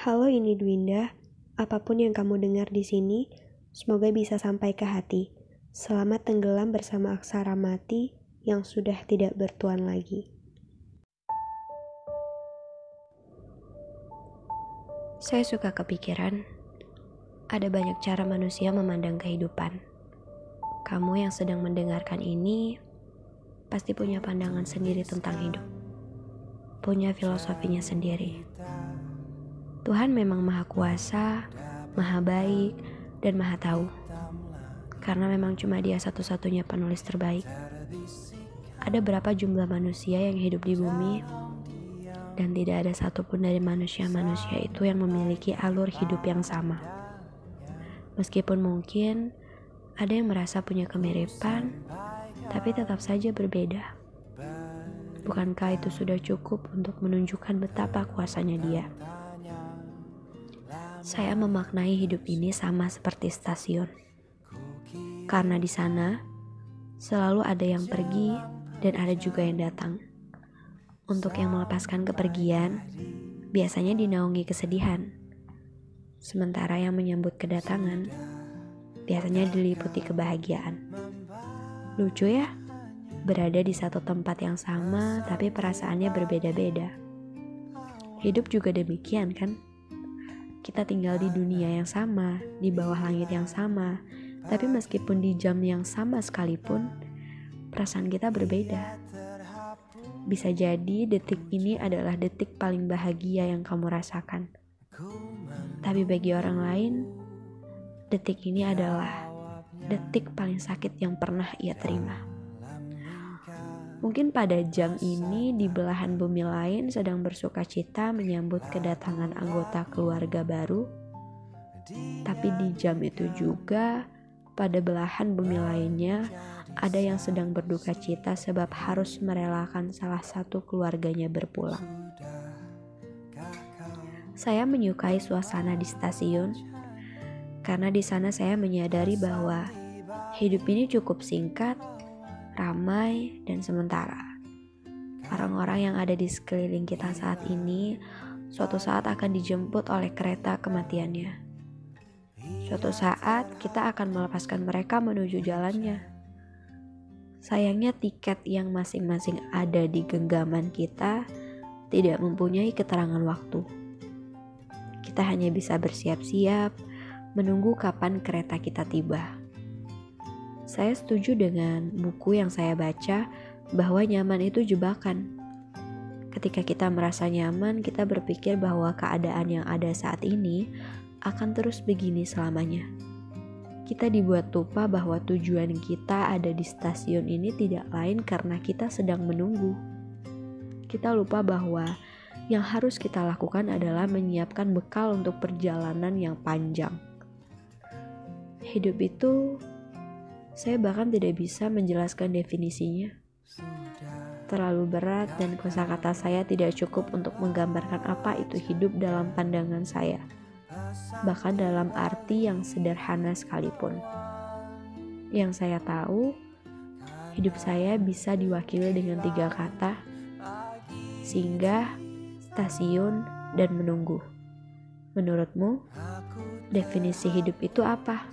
Halo, ini Dwinda. Apapun yang kamu dengar di sini, semoga bisa sampai ke hati. Selamat tenggelam bersama aksara mati yang sudah tidak bertuan lagi. Saya suka kepikiran, ada banyak cara manusia memandang kehidupan. Kamu yang sedang mendengarkan ini, pasti punya pandangan sendiri tentang hidup. Punya filosofinya sendiri. Tuhan memang maha kuasa, maha baik, dan maha tahu. Karena memang cuma Dia satu-satunya penulis terbaik. Ada berapa jumlah manusia yang hidup di bumi, dan tidak ada satupun dari manusia-manusia itu yang memiliki alur hidup yang sama. Meskipun mungkin ada yang merasa punya kemiripan, tapi tetap saja berbeda. Bukankah itu sudah cukup untuk menunjukkan betapa kuasanya Dia? Saya memaknai hidup ini sama seperti stasiun. Karena di sana selalu ada yang pergi dan ada juga yang datang. Untuk yang melepaskan kepergian, biasanya dinaungi kesedihan. Sementara yang menyambut kedatangan, biasanya diliputi kebahagiaan. Lucu ya? Berada di satu tempat yang sama, tapi perasaannya berbeda-beda. Hidup juga demikian kan? Kita tinggal di dunia yang sama, di bawah langit yang sama, tapi meskipun di jam yang sama sekalipun, perasaan kita berbeda. Bisa jadi detik ini adalah detik paling bahagia yang kamu rasakan. Tapi bagi orang lain, detik ini adalah detik paling sakit yang pernah ia terima. Mungkin pada jam ini di belahan bumi lain sedang bersuka cita menyambut kedatangan anggota keluarga baru. Tapi di jam itu juga pada belahan bumi lainnya ada yang sedang berduka cita sebab harus merelakan salah satu keluarganya berpulang. Saya menyukai suasana di stasiun karena di sana saya menyadari bahwa hidup ini cukup singkat, ramai, dan sementara. Orang-orang yang ada di sekeliling kita saat ini suatu saat akan dijemput oleh kereta kematiannya. Suatu saat kita akan melepaskan mereka menuju jalannya. Sayangnya tiket yang masing-masing ada di genggaman kita tidak mempunyai keterangan waktu. Kita hanya bisa bersiap-siap menunggu kapan kereta kita tiba. Saya setuju dengan buku yang saya baca bahwa nyaman itu jebakan. Ketika kita merasa nyaman, kita berpikir bahwa keadaan yang ada saat ini akan terus begini selamanya. Kita dibuat lupa bahwa tujuan kita ada di stasiun ini tidak lain karena kita sedang menunggu. Kita lupa bahwa yang harus kita lakukan adalah menyiapkan bekal untuk perjalanan yang panjang. Hidup itu saya bahkan tidak bisa menjelaskan definisinya. Terlalu berat dan kosakata saya tidak cukup untuk menggambarkan apa itu hidup dalam pandangan saya. Bahkan dalam arti yang sederhana sekalipun. Yang saya tahu, hidup saya bisa diwakili dengan 3 kata: singgah, stasiun, dan menunggu. Menurutmu, definisi hidup itu apa?